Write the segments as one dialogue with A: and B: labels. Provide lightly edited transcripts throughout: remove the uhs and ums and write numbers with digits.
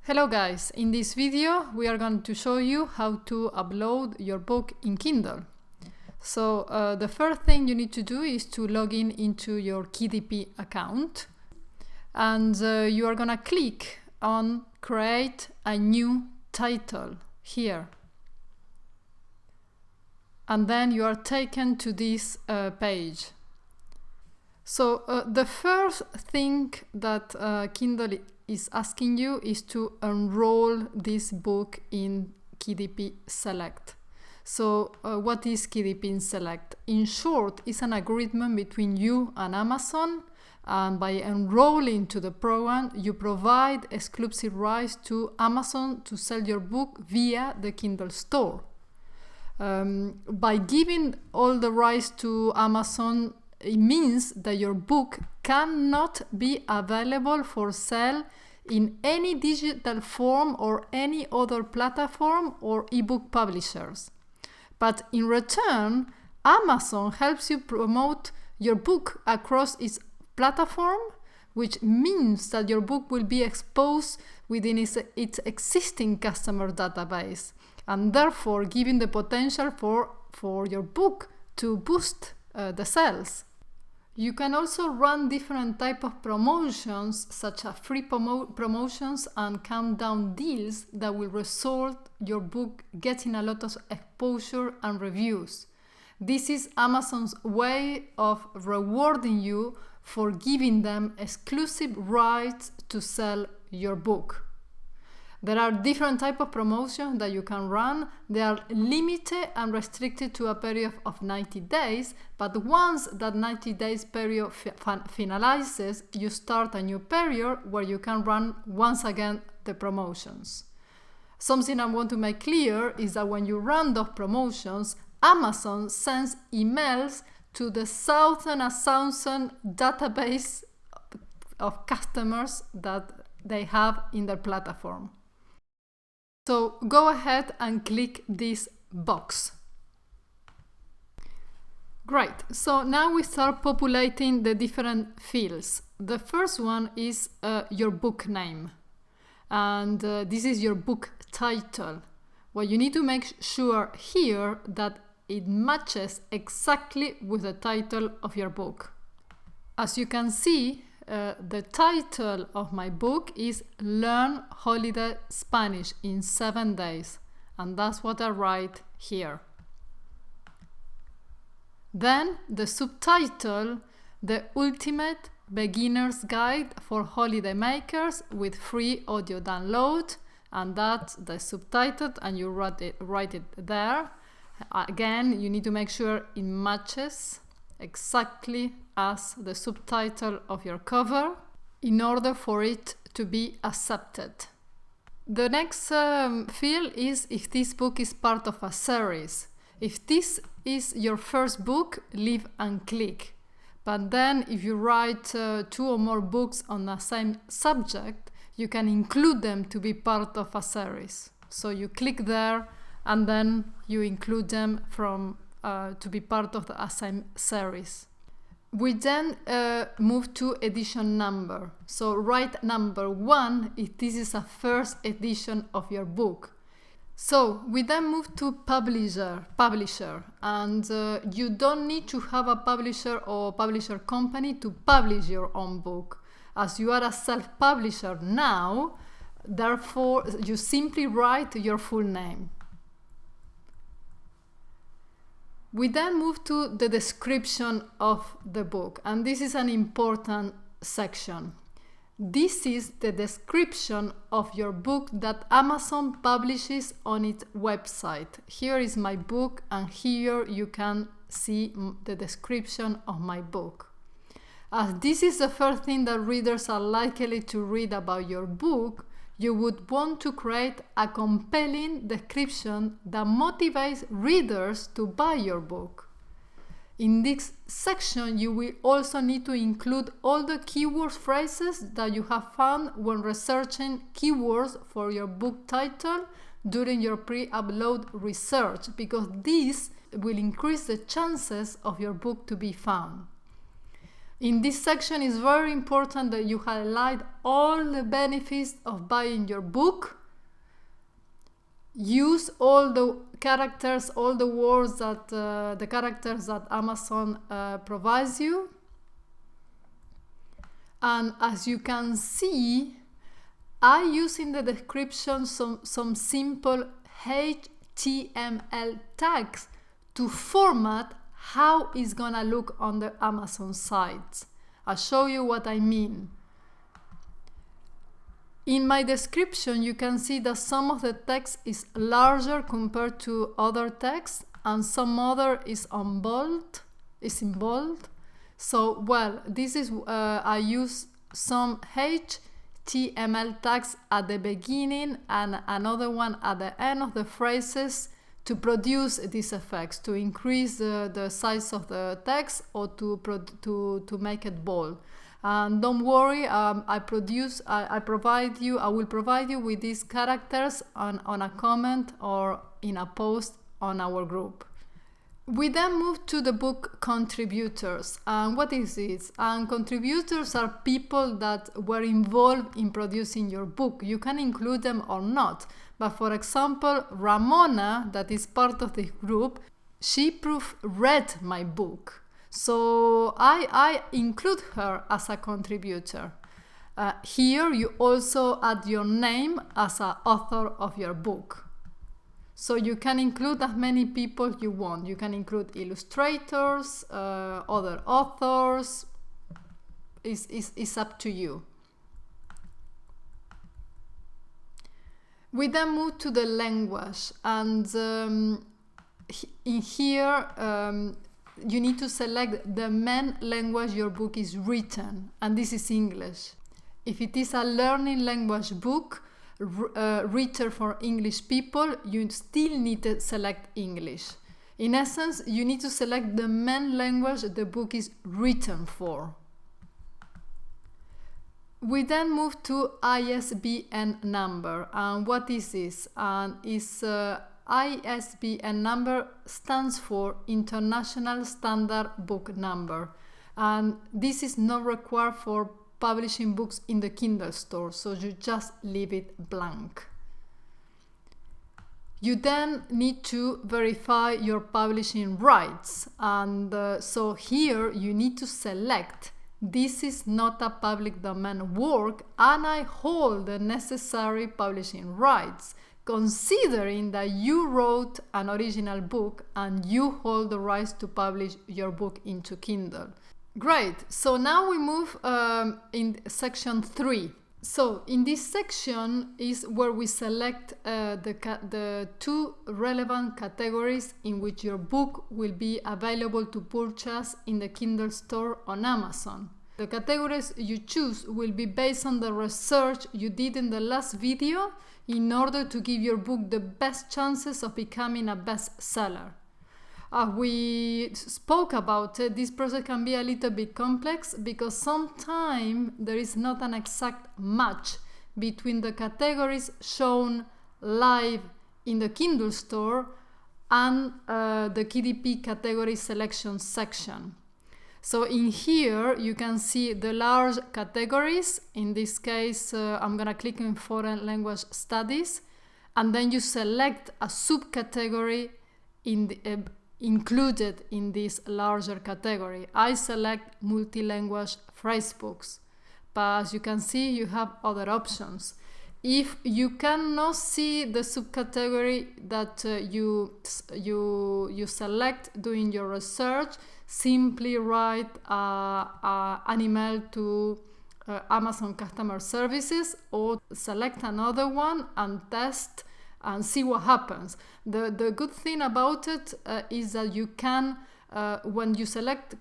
A: Hello guys, in this video we are going to show you how to upload your book in Kindle. So the first thing you need to do is to log in into your KDP account, and you are gonna click on create a new title here, and then you are taken to this page. So the first thing that Kindle is asking you is to enroll this book in KDP Select. So what is KDP Select? In short, it's an agreement between you and Amazon, and by enrolling to the program, you provide exclusive rights to Amazon to sell your book via the Kindle Store. By giving all the rights to Amazon, it means that your book cannot be available for sale in any digital form or any other platform or ebook publishers. But in return, Amazon helps you promote your book across its platform, which means that your book will be exposed within its existing customer database, and therefore giving the potential for your book to boost the sales. You can also run different types of promotions, such as free promotions and countdown deals that will result your book getting a lot of exposure and reviews. This is Amazon's way of rewarding you for giving them exclusive rights to sell your book. There are different types of promotions that you can run. They are limited and restricted to a period of 90 days, but once that 90 days period finalizes, you start a new period where you can run once again the promotions. Something I want to make clear is that when you run those promotions, Amazon sends emails to the thousand database of customers that they have in their platform. So go ahead and click this box. Great, so now we start populating the different fields. The first one is your book name, and this is your book title. Well, you need to make sure here that it matches exactly with the title of your book. As you can see, the title of my book is Learn Holiday Spanish in 7 days, and that's what I write here. Then the subtitle, The Ultimate Beginner's Guide for Holiday Makers with Free Audio Download, and that's the subtitle, and you write it there. Again, you need to make sure it matches exactly as the subtitle of your cover in order for it to be accepted. The next field is if this book is part of a series. If this is your first book, leave and click. But then if you write 2 or more books on the same subject, you can include them to be part of a series. So you click there and then you include them to be part of the same series. We then move to edition number. So write number 1 if this is a first edition of your book. So we then move to publisher, and you don't need to have a publisher or publisher company to publish your own book. As you are a self-publisher now, therefore you simply write your full name. We then move to the description of the book, and this is an important section. This is the description of your book that Amazon publishes on its website. Here is my book, and here you can see the description of my book. As this is the first thing that readers are likely to read about your book, you would want to create a compelling description that motivates readers to buy your book. In this section, you will also need to include all the keyword phrases that you have found when researching keywords for your book title during your pre-upload research, because this will increase the chances of your book to be found. In this section, it's very important that you highlight all the benefits of buying your book. Use all the characters, all the words that the characters that Amazon provides you. And as you can see, I use in the description some simple HTML tags to format how it's gonna look on the Amazon site. I'll show you what I mean. In my description, you can see that some of the text is larger compared to other text, and some other is in bold. So, well, this is I use some HTML tags at the beginning and another one at the end of the phrases to produce these effects, to increase the size of the text or to make it bold. And don't worry, I will provide you with these characters on a comment or in a post on our group. We then move to the book contributors. And what is this? And contributors are people that were involved in producing your book. You can include them or not. But for example, Ramona, that is part of the group, she proofread my book. So I include her as a contributor. Here you also add your name as an author of your book. So you can include as many people you want. You can include illustrators, other authors. It's up to you. We then move to the language, and in here you need to select the main language your book is written, and this is English. If it is a learning language book written for English people, you still need to select English. In essence, you need to select the main language the book is written for. We then move to ISBN number. And what is this? ISBN number stands for International Standard Book Number, and this is not required for publishing books in the Kindle Store, so you just leave it blank. You then need to verify your publishing rights, and so here you need to select this is not a public domain work and I hold the necessary publishing rights, considering that you wrote an original book and you hold the rights to publish your book into Kindle. Great, so now we move in section 3. So in this section is where we select the 2 relevant categories in which your book will be available to purchase in the Kindle Store on Amazon. The categories you choose will be based on the research you did in the last video in order to give your book the best chances of becoming a bestseller. We spoke about it, this process can be a little bit complex because sometimes there is not an exact match between the categories shown live in the Kindle Store and the KDP category selection section. So in here you can see the large categories. In this case I'm gonna click on foreign language studies, and then you select a subcategory included in this larger category. I select multilanguage phrase books, but as you can see you have other options. If you cannot see the subcategory that you select doing your research, simply write an email to Amazon customer services or select another one and test and see what happens. The good thing about it is that you can, when you select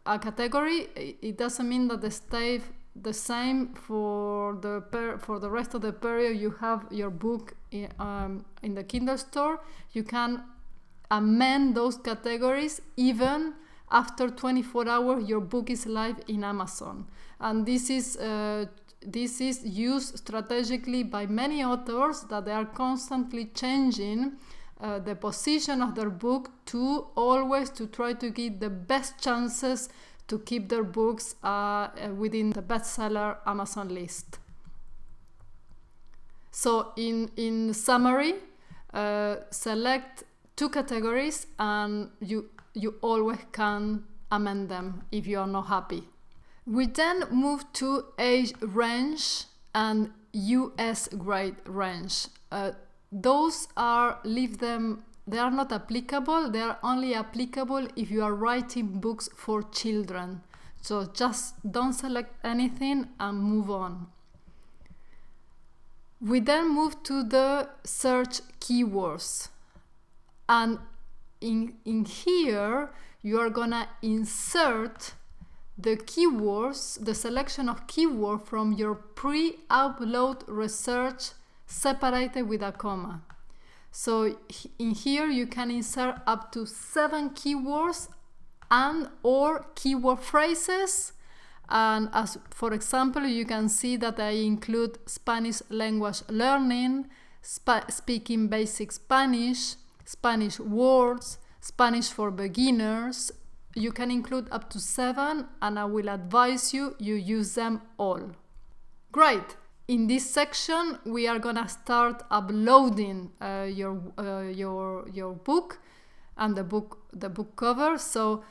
A: a category, it doesn't mean that they stay the same for the rest of the period you have your book in the Kindle Store. You can amend those categories even after 24 hours your book is live in Amazon. And this is used strategically by many authors, that they are constantly changing the position of their book to always to try to give the best chances to keep their books within the bestseller Amazon list. So in summary, select 2 categories and you always can amend them if you are not happy. We then move to age range and US grade range. Those are, leave them, they are not applicable. They are only applicable if you are writing books for children. So just don't select anything and move on. We then move to the search keywords. And in here, you are gonna insert the keywords, the selection of keywords from your pre-upload research separated with a comma. So in here you can insert up to 7 keywords and or keyword phrases. And as for example, you can see that I include Spanish language learning, speaking basic Spanish, Spanish words, Spanish for beginners. You can include up to 7 and I will advise you use them all. Great! In this section, we are gonna start uploading your book and the book cover. So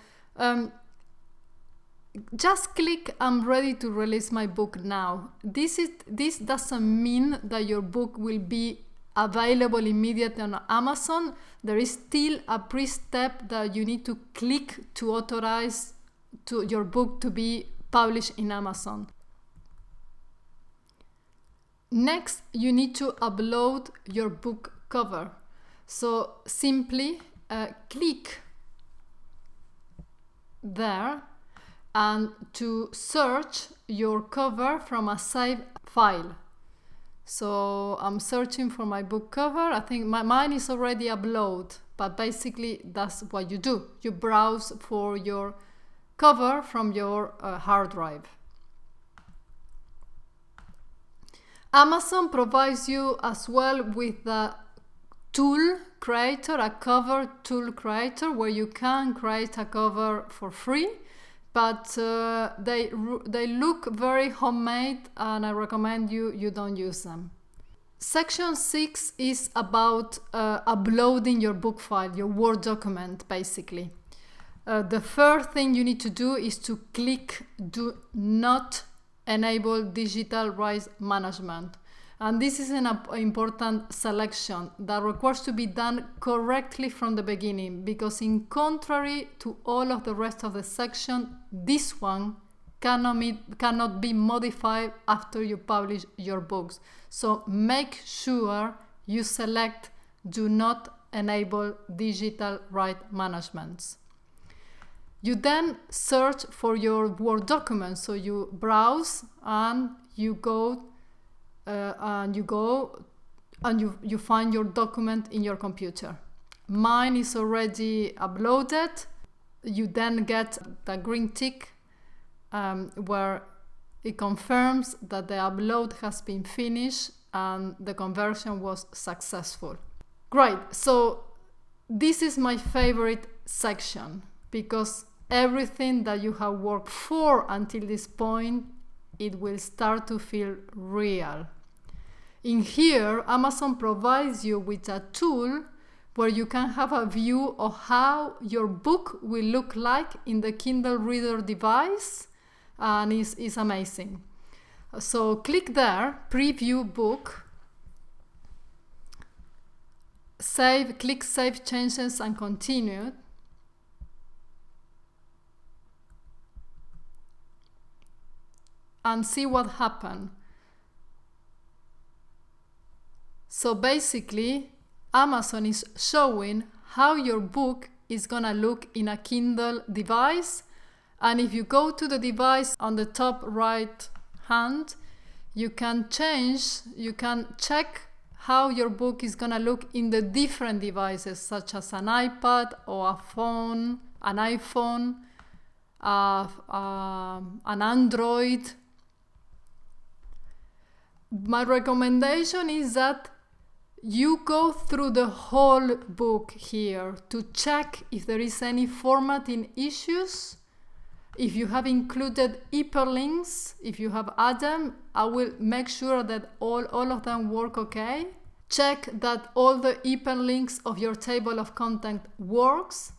A: just click I'm ready to release my book now. This doesn't mean that your book will be available immediately on Amazon. There is still a pre-step that you need to click to authorize your book to be published in Amazon. Next, you need to upload your book cover. So simply click there and to search your cover from a saved file. So I'm searching for my book cover. I think mine is already uploaded, but basically that's what you do. You browse for your cover from your hard drive. Amazon provides you as well with a tool creator, a cover tool creator, where you can create a cover for free, but they look very homemade and I recommend you don't use them. Section 6 is about uploading your book file, your Word document basically. The first thing you need to do is to click Do Not Enable Digital Rights Management. And this is an important selection that requires to be done correctly from the beginning, because in contrary to all of the rest of the section, this one cannot be modified after you publish your books. So make sure you select Do Not Enable Digital Rights Management. You then search for your Word document. So you browse and you go and you find your document in your computer. Mine is already uploaded. You then get the green tick where it confirms that the upload has been finished and the conversion was successful. Great, so this is my favorite section because everything that you have worked for until this point, it will start to feel real. In here, Amazon provides you with a tool where you can have a view of how your book will look like in the Kindle Reader device, and it's amazing. So click there, Preview Book, click Save Changes and Continue. And see what happened. So basically, Amazon is showing how your book is gonna look in a Kindle device. And if you go to the device on the top right hand, you can check how your book is gonna look in the different devices, such as an iPad or a phone, an iPhone, an Android. My recommendation is that you go through the whole book here to check if there is any formatting issues If you have included hyperlinks, if you have added them, I will make sure that all of them work okay. Check that all the hyperlinks of your table of content works.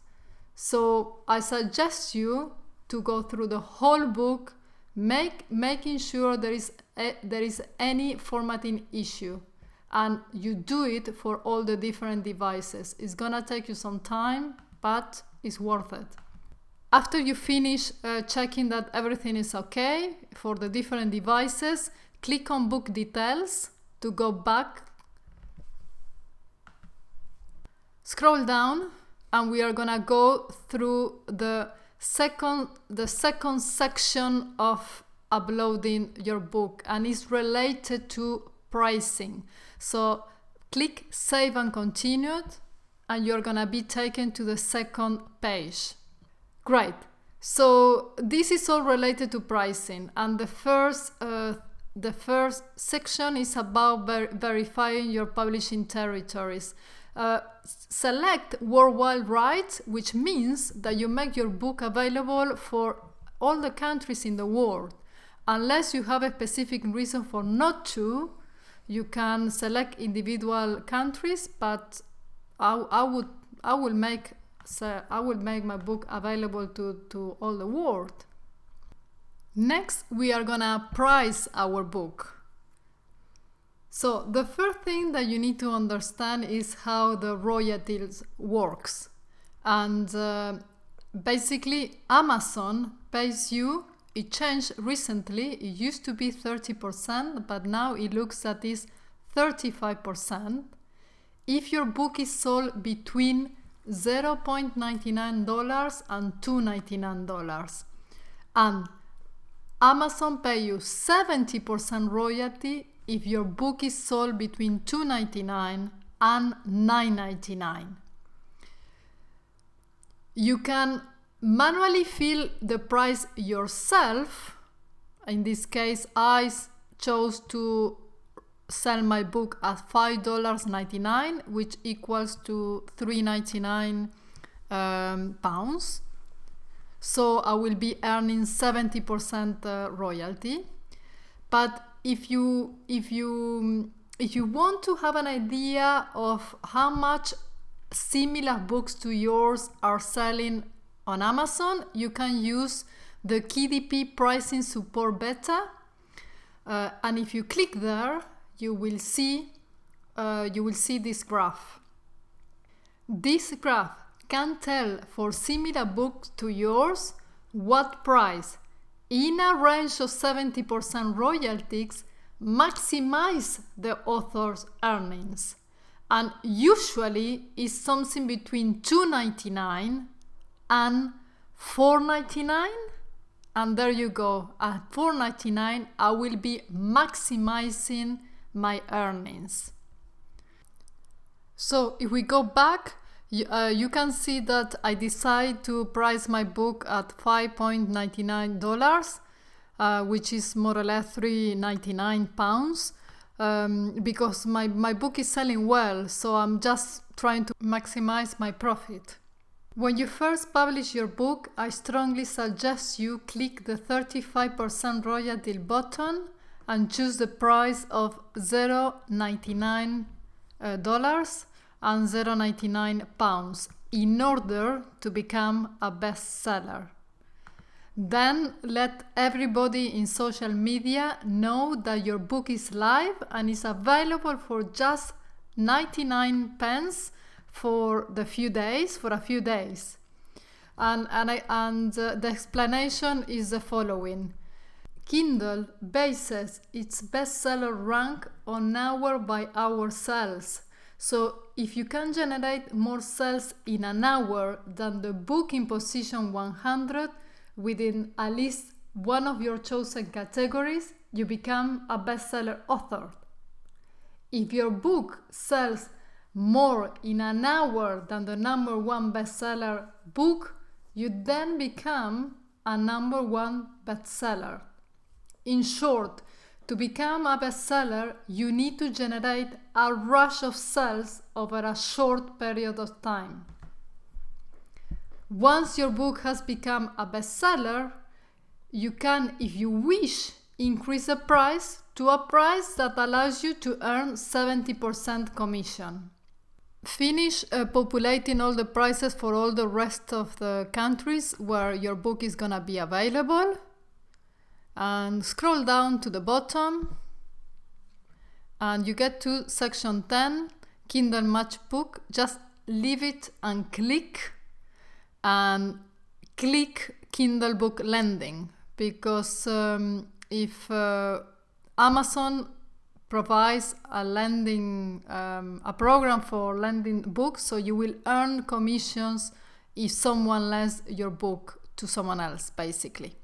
A: So I suggest you to go through the whole book, making sure there is any formatting issue, and you do it for all the different devices. It's gonna take you some time, but it's worth it. After you finish checking that everything is okay for the different devices, click on Book Details to go back. Scroll down, and we are gonna go through the second section of uploading your book, and it's related to pricing. So click Save and Continue, and you're gonna be taken to the second page. Great. So this is all related to pricing, and the first section is about verifying your publishing territories. Select worldwide rights, which means that you make your book available for all the countries in the world. Unless you have a specific reason for not to, you can select individual countries, but I will make my book available to all the world. Next, we are gonna price our book. So the first thing that you need to understand is how the royalties works. And basically Amazon pays you, it changed recently, it used to be 30%, but now it looks at this 35%. If your book is sold between $0.99 and $2.99, and Amazon pay you 70% royalty if your book is sold between $2.99 and $9.99. You can manually fill the price yourself. In this case, I chose to sell my book at $5.99, which equals to £3.99 pounds. So I will be earning 70% royalty. But if you want to have an idea of how much similar books to yours are selling on Amazon, you can use the KDP pricing support beta, and if you click there, you will see this graph. This graph can tell for similar books to yours what price in a range of 70% royalties maximize the author's earnings, and usually is something between $2.99 and $4.99, and there you go. At $4.99 I will be maximizing my earnings. So if we go back, you can see that I decide to price my book at $5.99, which is more or less £3.99, because my book is selling well, so I'm just trying to maximize my profit. When you first publish your book, I strongly suggest you click the 35% royalty button and choose the price of $0.99 and £0.99 in order to become a bestseller. Then let everybody in social media know that your book is live and is available for just 99 pence for a few days. And the explanation is the following. Kindle bases its bestseller rank on hour-by-hour sales. So if you can generate more sales in an hour than the book in position 100 within at least one of your chosen categories, you become a bestseller author. If your book sells more in an hour than the number one bestseller book, you then become a number one bestseller. In short, to become a bestseller, you need to generate a rush of sales over a short period of time. Once your book has become a bestseller, you can, if you wish, increase the price to a price that allows you to earn 70% commission. Finish populating all the prices for all the rest of the countries where your book is gonna be available, and scroll down to the bottom and you get to section 10, Kindle Matchbook. Just leave it and click Kindle Book Lending, because if Amazon provides a lending a program for lending books, so you will earn commissions if someone lends your book to someone else, basically.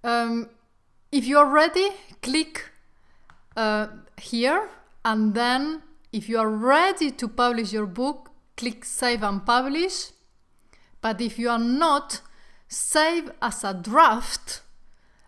A: If you are ready, click here, and then if you are ready to publish your book, click Save and Publish. But if you are not, save as a draft,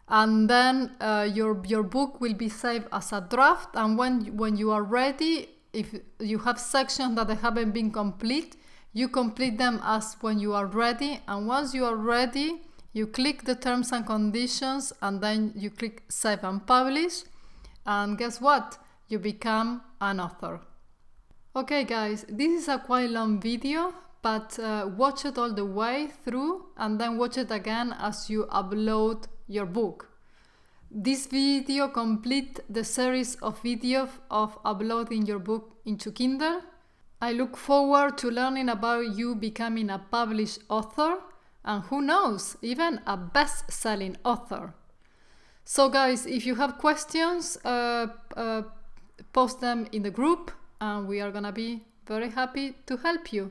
A: and then your book will be saved as a draft. And when you are ready, if you have sections that haven't been complete, you complete them as when you are ready. And once you are ready, you click the terms and conditions, and then you click Save and Publish. And guess what? You become an author. Okay guys, this is a quite long video, but watch it all the way through and then watch it again as you upload your book. This video completes the series of videos of uploading your book into Kindle. I look forward to learning about you becoming a published author, and who knows, even a best-selling author. So guys, if you have questions, post them in the group, and we are gonna be very happy to help you.